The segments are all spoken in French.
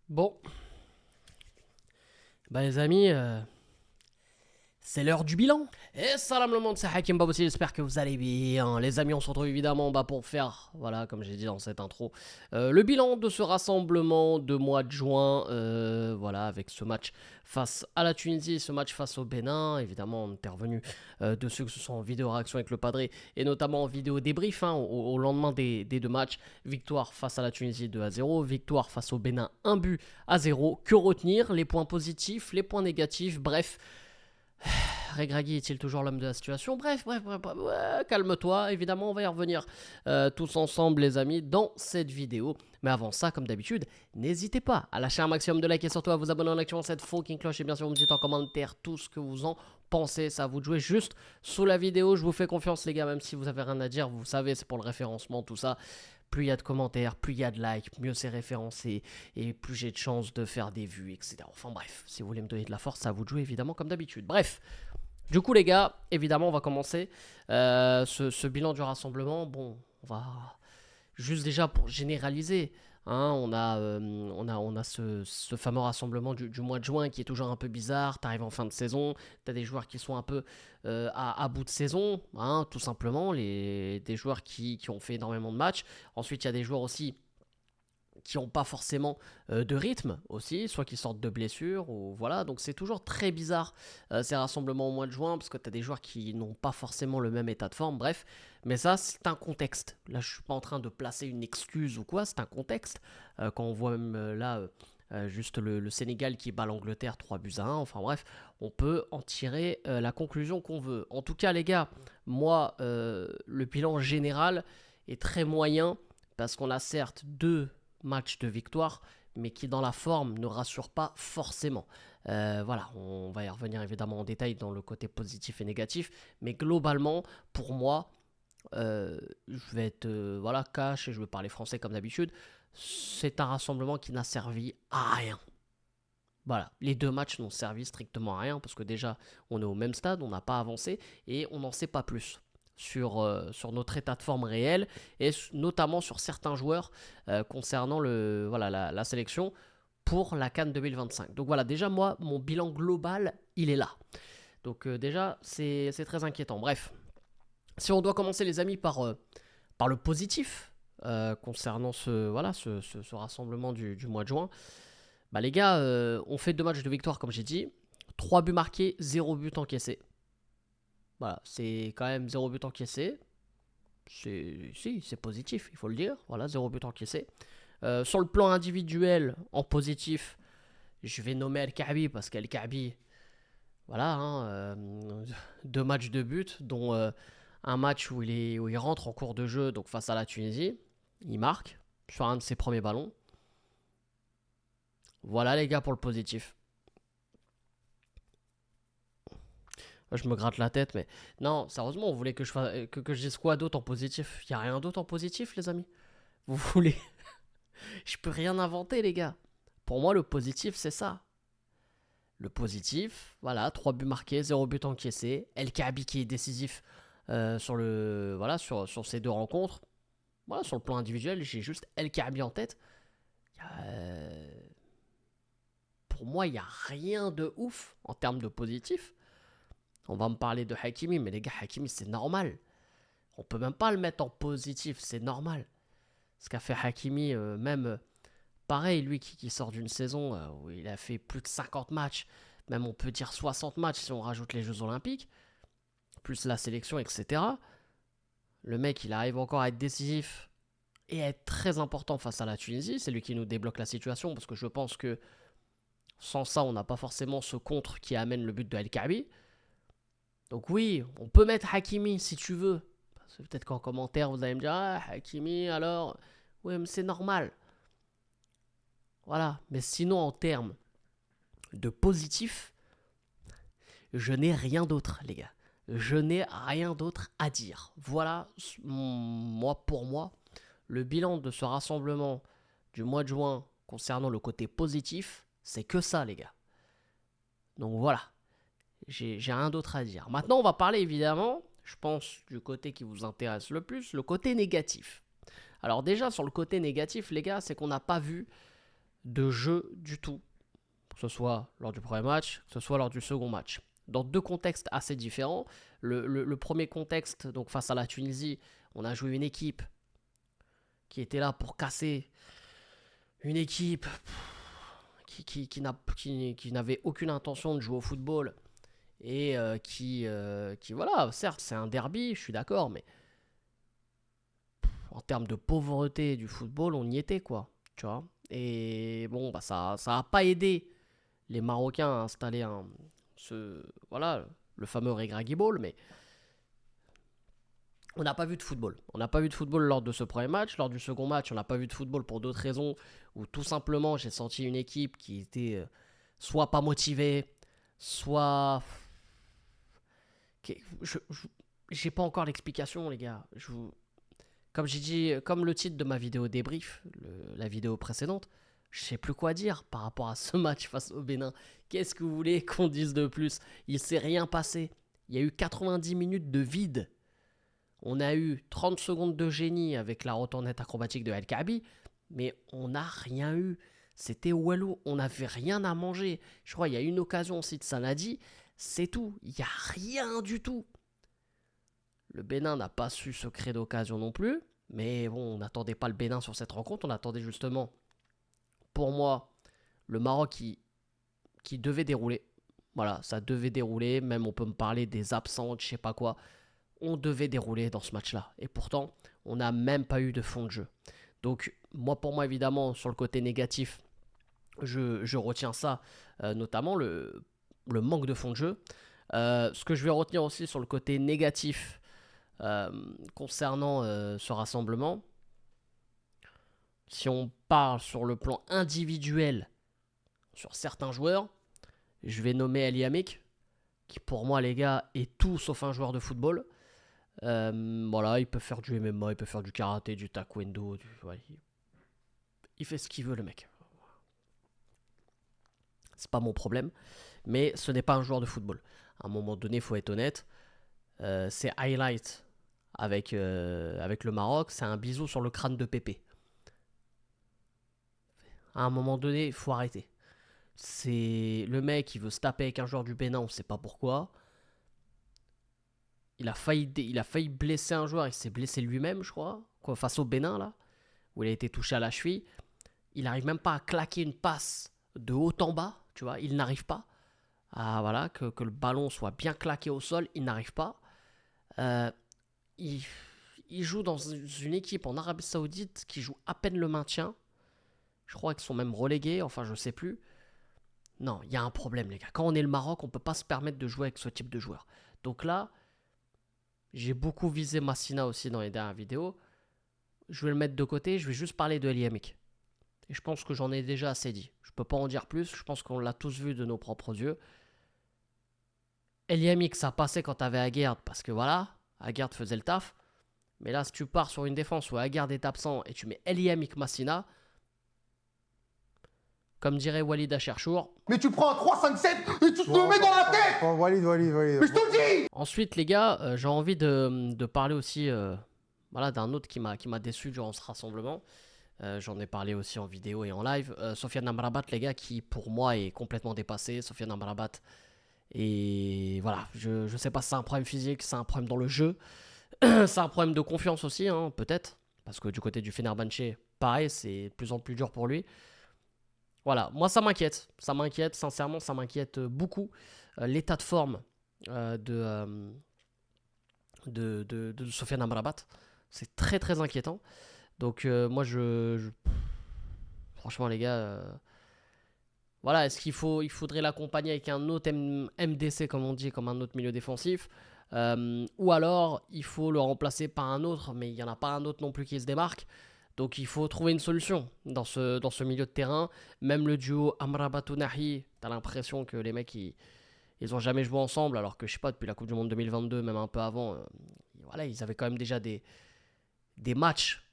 Bon, bah les amis, c'est l'heure du bilan. Et salam le monde, c'est Hakim Babossi, j'espère que vous allez bien. Les amis, on se retrouve évidemment pour faire, voilà, comme j'ai dit dans cette intro, le bilan de ce rassemblement de mois de juin, voilà, avec ce match face à la Tunisie, ce match face au Bénin. Évidemment, on est intervenu de ceux que ce soit en vidéo réaction avec le Padré et notamment en vidéo débrief au lendemain des deux matchs. Victoire face à la Tunisie 2-0, victoire face au Bénin 1-0. Que retenir? Les points positifs, les points négatifs, bref. Regragui est-il toujours l'homme de la situation? Bref, ouais, calme-toi. Évidemment, on va y revenir tous ensemble, les amis, dans cette vidéo. Mais avant ça, comme d'habitude, n'hésitez pas à lâcher un maximum de likes et surtout à vous abonner en activant cette fucking cloche. Et bien sûr, vous me dites en commentaire tout ce que vous en pensez. Ça à vous de jouer juste sous la vidéo. Je vous fais confiance, les gars, même si vous avez rien à dire. Vous savez, c'est pour le référencement, tout ça. Plus il y a de commentaires, plus il y a de likes, mieux c'est référencé et plus j'ai de chances de faire des vues, etc. Enfin bref, si vous voulez me donner de la force, ça à vous de jouer évidemment comme d'habitude. Bref, du coup les gars, évidemment on va commencer ce bilan du rassemblement. Bon, on va juste déjà pour généraliser. Hein, on a ce fameux rassemblement du mois de juin qui est toujours un peu bizarre. T'arrives en fin de saison, t'as des joueurs qui sont un peu à bout de saison, hein, tout simplement, des joueurs qui ont fait énormément de matchs. Ensuite, il y a des joueurs aussi qui n'ont pas forcément de rythme aussi, soit qui sortent de blessures, ou voilà. Donc c'est toujours très bizarre ces rassemblements au mois de juin, parce que tu as des joueurs qui n'ont pas forcément le même état de forme, bref. Mais ça, c'est un contexte. Là, je suis pas en train de placer une excuse ou quoi, c'est un contexte. Quand on voit même juste le Sénégal qui bat l'Angleterre 3-1, enfin bref, on peut en tirer la conclusion qu'on veut. En tout cas, les gars, moi, le bilan général est très moyen, parce qu'on a certes deux match de victoire, mais qui dans la forme ne rassure pas forcément. Voilà, on va y revenir évidemment en détail dans le côté positif et négatif, mais globalement, pour moi, je vais être voilà, cash et je vais parler français comme d'habitude. C'est un rassemblement qui n'a servi à rien. Voilà, les deux matchs n'ont servi strictement à rien parce que déjà, on est au même stade, on n'a pas avancé et on n'en sait pas plus sur notre état de forme réel et notamment sur certains joueurs concernant voilà, la sélection pour la CAN 2025. Donc voilà, déjà moi, mon bilan global, il est là. Donc déjà, c'est très inquiétant. Bref, si on doit commencer les amis par le positif concernant voilà, ce rassemblement du mois de juin, bah les gars, on fait deux matchs de victoire comme j'ai dit, 3 buts marqués, 0 but encaissé. Voilà, c'est quand même 0 but encaissé. C'est positif, il faut le dire. Voilà, 0 but encaissé. Sur le plan individuel, en positif, je vais nommer El Kaabi parce qu'El Kaabi, voilà, hein, deux matchs de but, dont un match où il rentre en cours de jeu, donc face à la Tunisie. Il marque sur un de ses premiers ballons. Voilà les gars pour le positif. Je me gratte la tête, mais non, sérieusement, vous voulez que je dise quoi d'autre en positif? Il n'y a rien d'autre en positif, les amis. Vous voulez? Je peux rien inventer, les gars. Pour moi, le positif, c'est ça. Le positif, voilà, 3 buts marqués, 0 but encaissé. El Kaabi qui est décisif voilà, sur ces deux rencontres. Voilà, sur le plan individuel, j'ai juste El Kaabi en tête. Pour moi, il n'y a rien de ouf en termes de positif. On va me parler de Hakimi, mais les gars, Hakimi, c'est normal. On peut même pas le mettre en positif, c'est normal. Ce qu'a fait Hakimi, même pareil, lui qui sort d'une saison où il a fait plus de 50 matchs, même on peut dire 60 matchs si on rajoute les Jeux Olympiques, plus la sélection, etc. Le mec, il arrive encore à être décisif et à être très important face à la Tunisie. C'est lui qui nous débloque la situation parce que je pense que sans ça, on n'a pas forcément ce contre qui amène le but de El Kaabi. Donc oui, on peut mettre Hakimi si tu veux. Parce que peut-être qu'en commentaire, vous allez me dire, ah, Hakimi, alors... Oui, mais c'est normal. Voilà. Mais sinon, en termes de positif, je n'ai rien d'autre, les gars. Je n'ai rien d'autre à dire. Voilà, pour moi, le bilan de ce rassemblement du mois de juin concernant le côté positif, c'est que ça, les gars. Donc voilà. J'ai rien d'autre à dire. Maintenant, on va parler évidemment, je pense, du côté qui vous intéresse le plus, le côté négatif. Alors déjà, sur le côté négatif, les gars, c'est qu'on n'a pas vu de jeu du tout. Que ce soit lors du premier match, que ce soit lors du second match. Dans deux contextes assez différents. Le premier contexte, donc face à la Tunisie, on a joué une équipe qui était là pour casser. Une équipe qui n'avait aucune intention de jouer au football. Et qui, voilà, certes, c'est un derby, je suis d'accord, mais en termes de pauvreté du football, on y était, quoi. Tu vois. Et bon, bah, ça a pas aidé les Marocains à installer voilà, le fameux Regragui Ball, mais on n'a pas vu de football. On n'a pas vu de football lors de ce premier match. Lors du second match, on n'a pas vu de football pour d'autres raisons, où tout simplement, j'ai senti une équipe qui était soit pas motivée, soit... J'ai pas encore l'explication, les gars. Comme j'ai dit, comme le titre de ma vidéo débrief, la vidéo précédente, je sais plus quoi dire par rapport à ce match face au Bénin. Qu'est-ce que vous voulez qu'on dise de plus? Il s'est rien passé. Il y a eu 90 minutes de vide. On a eu 30 secondes de génie avec la retournette acrobatique de El Kaabi, mais on n'a rien eu. C'était Walou, on n'avait rien à manger. Je crois qu'il y a une occasion aussi de Sanadi, c'est tout. Il n'y a rien du tout. Le Bénin n'a pas su se créer d'occasion non plus, mais bon, on n'attendait pas le Bénin sur cette rencontre, on attendait justement, pour moi, le Maroc qui devait dérouler. Voilà, ça devait dérouler, même on peut me parler des absentes, je sais pas quoi. On devait dérouler dans ce match-là. Et pourtant, on n'a même pas eu de fond de jeu. Donc, pour moi, évidemment, sur le côté négatif, je retiens ça, notamment le manque de fond de jeu. Ce que je vais retenir aussi sur le côté négatif concernant ce rassemblement, si on parle sur le plan individuel sur certains joueurs, je vais nommer Ali Hamik, qui pour moi, les gars, est tout sauf un joueur de football. Voilà, il peut faire du MMA, il peut faire du karaté, du taekwondo, il fait ce qu'il veut, le mec. C'est pas mon problème, mais ce n'est pas un joueur de football. À un moment donné, il faut être honnête. Ces highlights avec le Maroc, c'est un bisou sur le crâne de Pépé. À un moment donné, il faut arrêter. C'est le mec qui veut se taper avec un joueur du Bénin, on ne sait pas pourquoi. Il a failli blesser un joueur, il s'est blessé lui-même, je crois, face au Bénin, là, où il a été touché à la cheville. Il n'arrive même pas à claquer une passe de haut en bas, tu vois, il n'arrive pas à, voilà, que le ballon soit bien claqué au sol, il n'arrive pas. Il joue dans une équipe en Arabie Saoudite qui joue à peine le maintien. Je crois qu'ils sont même relégués, enfin je sais plus. Non, il y a un problème, les gars. Quand on est le Maroc, on ne peut pas se permettre de jouer avec ce type de joueur. Donc là, j'ai beaucoup visé Massina aussi dans les dernières vidéos. Je vais le mettre de côté, je vais juste parler de Ali Hamik. Et je pense que j'en ai déjà assez dit. Je ne peux pas en dire plus, je pense qu'on l'a tous vu de nos propres yeux. Ali Hamik, ça passait quand t'avais Aguerd, parce que voilà, Aguerd faisait le taf. Mais là, si tu pars sur une défense où Aguerd est absent et tu mets Ali Hamik Massina, comme dirait Walid Acharchour. Mais tu prends un 3-5-7 et tu te le mets dans la tête. Walid. Mais je te le dis. Ensuite, les gars, j'ai envie de parler aussi voilà, d'un autre qui m'a déçu durant ce rassemblement. J'en ai parlé aussi en vidéo et en live. Sofiane Amrabat, les gars, qui pour moi est complètement dépassé. Sofiane Amrabat, et voilà, je sais pas si c'est un problème physique, c'est un problème dans le jeu. C'est un problème de confiance aussi, hein, peut-être. Parce que du côté du Fenerbahçe, pareil, c'est de plus en plus dur pour lui. Voilà, moi ça m'inquiète, sincèrement ça m'inquiète beaucoup. L'état de forme de Sofiane Amrabat, c'est très très inquiétant. Donc moi franchement les gars, voilà, est-ce qu'il faudrait l'accompagner avec un autre MDC comme on dit, comme un autre milieu défensif, ou alors il faut le remplacer par un autre, mais il n'y en a pas un autre non plus qui se démarque. Donc il faut trouver une solution dans ce milieu de terrain. Même le duo Amrabat-Ounahi, t'as l'impression que les mecs ils ont jamais joué ensemble, alors que je sais pas, depuis la Coupe du Monde 2022, même un peu avant, voilà, ils avaient quand même déjà des matchs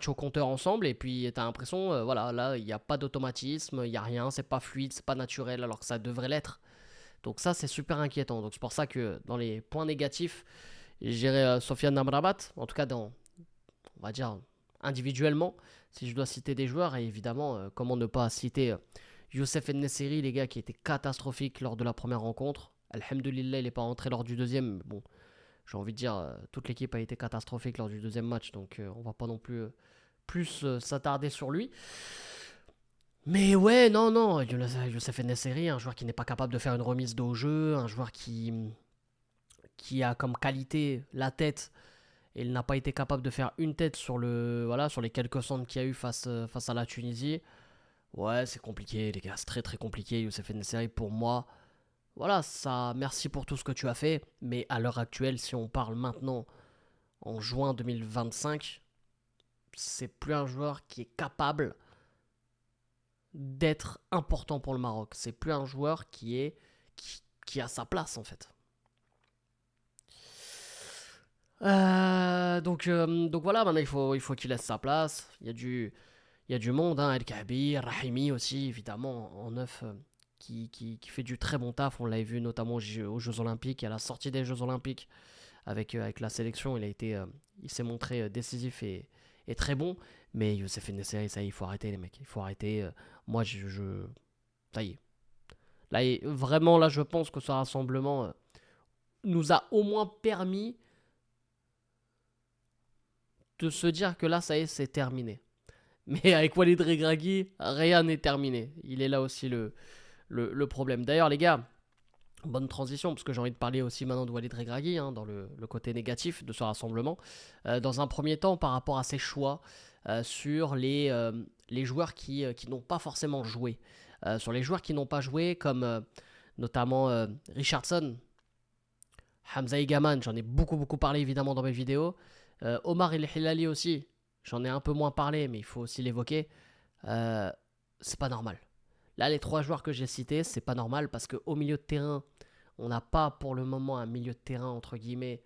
au compteur ensemble, et puis t'as l'impression, voilà, là il n'y a pas d'automatisme, il n'y a rien, c'est pas fluide, c'est pas naturel, alors que ça devrait l'être. Donc ça c'est super inquiétant. Donc c'est pour ça que dans les points négatifs, je dirais Sofiane Amrabat, en tout cas dans, on va dire, individuellement, si je dois citer des joueurs, et évidemment, comment ne pas citer Youssef En-Nesyri, les gars, qui était catastrophique lors de la première rencontre. Alhamdoulilah, il n'est pas rentré lors du deuxième. Bon, j'ai envie de dire, toute l'équipe a été catastrophique lors du deuxième match, donc on va pas non plus plus s'attarder sur lui. Mais ouais, non, Youssef En-Nesyri, un joueur qui n'est pas capable de faire une remise de jeu, un joueur qui a comme qualité la tête, et il n'a pas été capable de faire une tête sur les quelques centres qu'il y a eu face à la Tunisie. Ouais, c'est compliqué, les gars, c'est très très compliqué. Youssef En-Nesyri, pour moi, voilà, ça, merci pour tout ce que tu as fait, mais à l'heure actuelle, si on parle maintenant, en juin 2025, c'est plus un joueur qui est capable d'être important pour le Maroc. C'est plus un joueur qui a sa place, en fait. Donc voilà, maintenant il faut qu'il laisse sa place. Il y a du monde, hein, El Kaabi, Rahimi aussi, évidemment, en neuf, qui fait du très bon taf. On l'avait vu notamment aux Jeux Olympiques, à la sortie des Jeux Olympiques avec la sélection. Il s'est montré décisif et très bon. Mais Youssef En-Nesyri, ça y est, il faut arrêter, les mecs. Il faut arrêter. Moi, ça y est. Là, vraiment, là, je pense que ce rassemblement nous a au moins permis de se dire que là, ça y est, c'est terminé. Mais avec Walid Regragui, rien n'est terminé. Il est là aussi le problème. D'ailleurs, les gars, bonne transition, parce que j'ai envie de parler aussi maintenant de Walid Regragui, hein, dans le côté négatif de ce rassemblement. Dans un premier temps, par rapport à ses choix sur les joueurs qui n'ont pas forcément joué. Sur les joueurs qui n'ont pas joué, comme notamment Richardson, Hamza Egaman, j'en ai beaucoup parlé évidemment dans mes vidéos. Omar El Hilali aussi, j'en ai un peu moins parlé, mais il faut aussi l'évoquer. C'est pas normal. Là, les 3 joueurs que j'ai cités, c'est pas normal parce qu'au milieu de terrain, on n'a pas pour le moment un milieu de terrain entre guillemets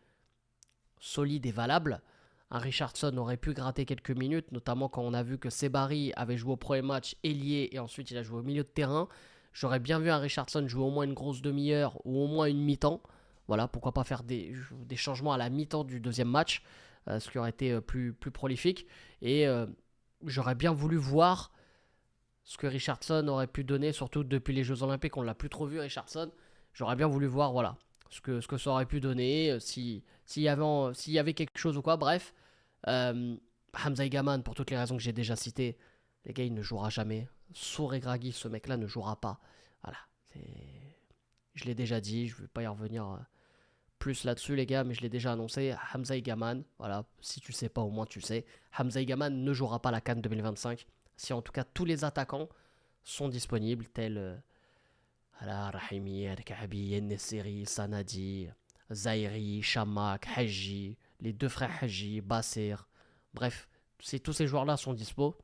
solide et valable. Un Richardson aurait pu gratter quelques minutes, notamment quand on a vu que Sebari avait joué au premier match ailier et ensuite il a joué au milieu de terrain. J'aurais bien vu un Richardson jouer au moins une grosse demi-heure ou au moins une mi-temps. Voilà, pourquoi pas faire des changements à la mi-temps du deuxième match, ce qui aurait été plus prolifique. Et j'aurais bien voulu voir ce que Richardson aurait pu donner, surtout depuis les Jeux Olympiques, on ne l'a plus trop vu Richardson. J'aurais bien voulu voir voilà, ce que ça aurait pu donner, s'il y avait quelque chose ou quoi. Bref, Hamza Egaman, pour toutes les raisons que j'ai déjà citées, les gars, il ne jouera jamais. Sous Regragui, ce mec-là ne jouera pas. Voilà, je l'ai déjà dit, je ne vais pas y revenir plus là-dessus, les gars, mais je l'ai déjà annoncé. Hamza Egaman, voilà, si tu sais pas, au moins tu sais. Hamza Egaman ne jouera pas la CAN 2025. Si en tout cas tous les attaquants sont disponibles, tels Rahimi, El Kaabi, En-Nesyri, Sanadi, Zaïri, Chamak, Haji, les 2 frères Haji, Bassir. Bref, tous ces joueurs-là sont dispo.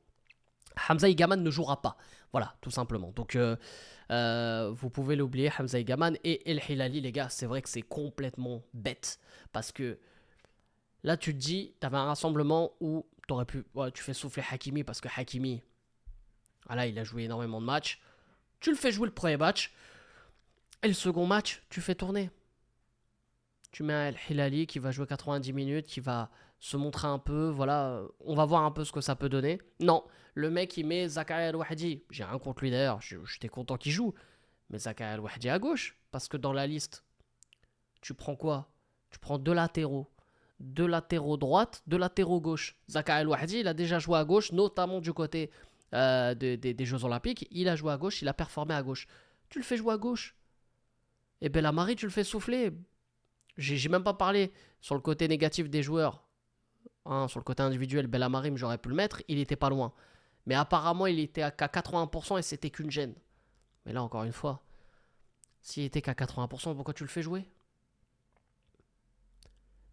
Hamza Egaman ne jouera pas. Voilà, tout simplement. Donc, vous pouvez l'oublier, Hamza Egaman. Et El Hilali, les gars, c'est vrai que c'est complètement bête. Parce que là, tu te dis, tu avais un rassemblement où tu fais souffler Hakimi parce que Hakimi, voilà, il a joué énormément de matchs. Tu le fais jouer le premier match. Et le second match, tu fais tourner. Tu mets El Hilali qui va jouer 90 minutes, qui va se montrer un peu, voilà, on va voir un peu ce que ça peut donner. Non, le mec il met Zakaria El Wahdi. J'ai rien contre lui d'ailleurs, j'étais content qu'il joue. Mais Zakaria El Wahdi à gauche. Parce que dans la liste, tu prends quoi? Tu prends 2 latéraux. 2 latéraux droite, 2 latéraux gauche. Zakaria El Wahdi, il a déjà joué à gauche, notamment du côté des Jeux Olympiques. Il a joué à gauche, il a performé à gauche. Tu le fais jouer à gauche. Et Belhamari, tu le fais souffler. J'ai même pas parlé sur le côté négatif des joueurs. Hein, sur le côté individuel, Belhamari, j'aurais pu le mettre, il était pas loin. Mais apparemment, il était qu'à 80% et c'était qu'une gêne. Mais là, encore une fois, s'il était qu'à 80%, pourquoi tu le fais jouer?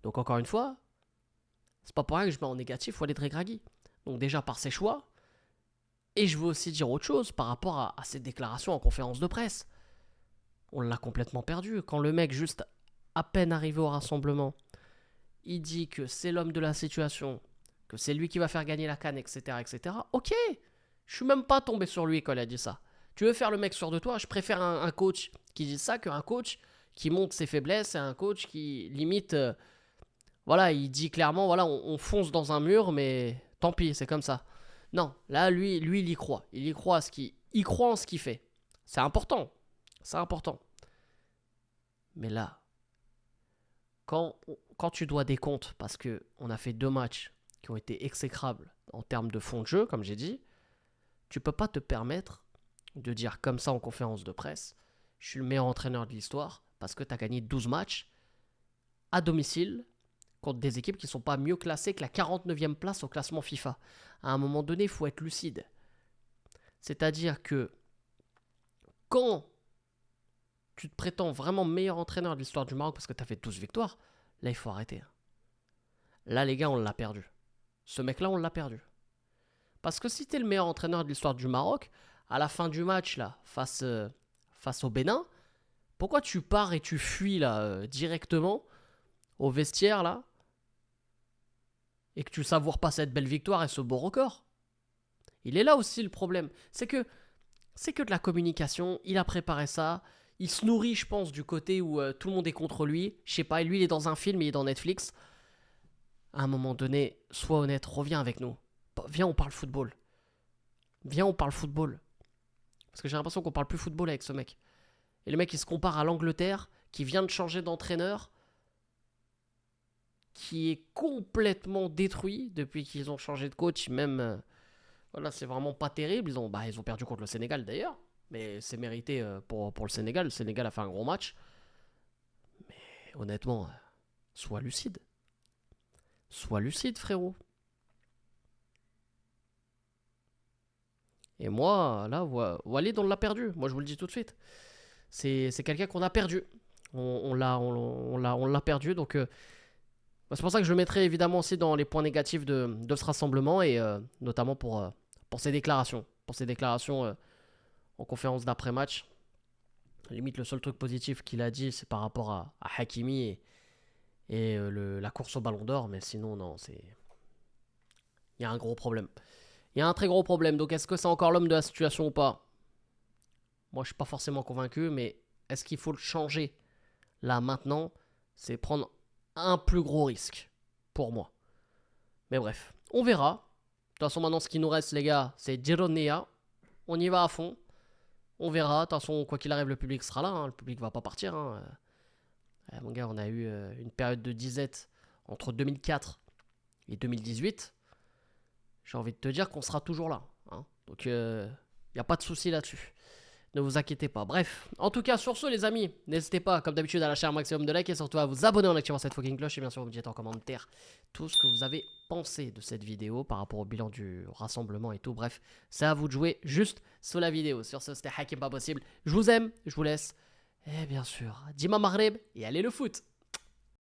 Donc encore une fois, c'est pas pour rien que je mets en négatif Walid Regragui. Donc déjà par ses choix, et je veux aussi dire autre chose par rapport à ses déclarations en conférence de presse. On l'a complètement perdu. Quand le mec, juste à peine arrivé au rassemblement, il dit que c'est l'homme de la situation, que c'est lui qui va faire gagner la CAN, etc., etc. Ok, je suis même pas tombé sur lui quand il a dit ça. Tu veux faire le mec sûr de toi? Je préfère un coach qui dit ça qu'un coach qui montre ses faiblesses et un coach qui limite... voilà, il dit clairement, voilà, on fonce dans un mur, mais tant pis, c'est comme ça. Non, là, lui, il y croit. Il y croit, il croit en ce qu'il fait. C'est important. C'est important. Mais là, quand tu dois des comptes, parce qu'on a fait 2 matchs qui ont été exécrables en termes de fond de jeu, comme j'ai dit, tu peux pas te permettre de dire comme ça en conférence de presse, je suis le meilleur entraîneur de l'histoire, parce que tu as gagné 12 matchs à domicile contre des équipes qui ne sont pas mieux classées que la 49e place au classement FIFA. À un moment donné, il faut être lucide. C'est-à-dire que quand tu te prétends vraiment meilleur entraîneur de l'histoire du Maroc parce que tu as fait 12 victoires, là, il faut arrêter. Là, les gars, on l'a perdu. Ce mec-là, on l'a perdu. Parce que si tu es le meilleur entraîneur de l'histoire du Maroc, à la fin du match, là, face au Bénin, pourquoi tu pars et tu fuis là, directement au vestiaire, là, et que tu savoures pas cette belle victoire et ce beau record? Il est là aussi le problème. C'est que de la communication, il a préparé ça, il se nourrit, je pense, du côté où tout le monde est contre lui. Je sais pas, lui, il est dans un film, il est dans Netflix. À un moment donné, sois honnête, reviens avec nous. Viens, on parle football. Viens, on parle football. Parce que j'ai l'impression qu'on parle plus football avec ce mec. Et le mec, il se compare à l'Angleterre, qui vient de changer d'entraîneur, qui est complètement détruit depuis qu'ils ont changé de coach. Même, voilà, c'est vraiment pas terrible. Ils ont perdu contre le Sénégal d'ailleurs. Mais c'est mérité pour le Sénégal. Le Sénégal a fait un gros match. Mais honnêtement, sois lucide. Sois lucide, frérot. Et moi, là, Walid, on l'a perdu. Moi, je vous le dis tout de suite. C'est quelqu'un qu'on a perdu. On l'a perdu. Donc, c'est pour ça que je le mettrai évidemment aussi dans les points négatifs de ce rassemblement. Et notamment pour ses déclarations. Pour ses déclarations en conférence d'après-match. Limite, le seul truc positif qu'il a dit, c'est par rapport à Hakimi et la course au Ballon d'Or. Mais sinon, non, il y a un gros problème. Il y a un très gros problème. Donc, est-ce que c'est encore l'homme de la situation ou pas? Moi, je suis pas forcément convaincu, mais est-ce qu'il faut le changer là, maintenant? C'est prendre un plus gros risque pour moi. Mais bref, on verra. De toute façon, maintenant, ce qui nous reste, les gars, c'est Gironia. On y va à fond. On verra. De toute façon, quoi qu'il arrive, le public sera là. Hein. Le public va pas partir. Hein. Mon gars, on a eu une période de disette entre 2004 et 2018. J'ai envie de te dire qu'on sera toujours là. Hein. Donc, il n'y a pas de souci là-dessus. Ne vous inquiétez pas. Bref, en tout cas, sur ce, les amis, n'hésitez pas, comme d'habitude, à lâcher un maximum de likes et surtout à vous abonner en activant cette fucking cloche. Et bien sûr, vous me dites en commentaire tout ce que vous avez pensé de cette vidéo par rapport au bilan du rassemblement et tout. Bref, c'est à vous de jouer juste sous la vidéo. Sur ce, c'était Hakim Pas Possible. Je vous aime, je vous laisse. Et bien sûr, Dima Maghreb et allez le foot!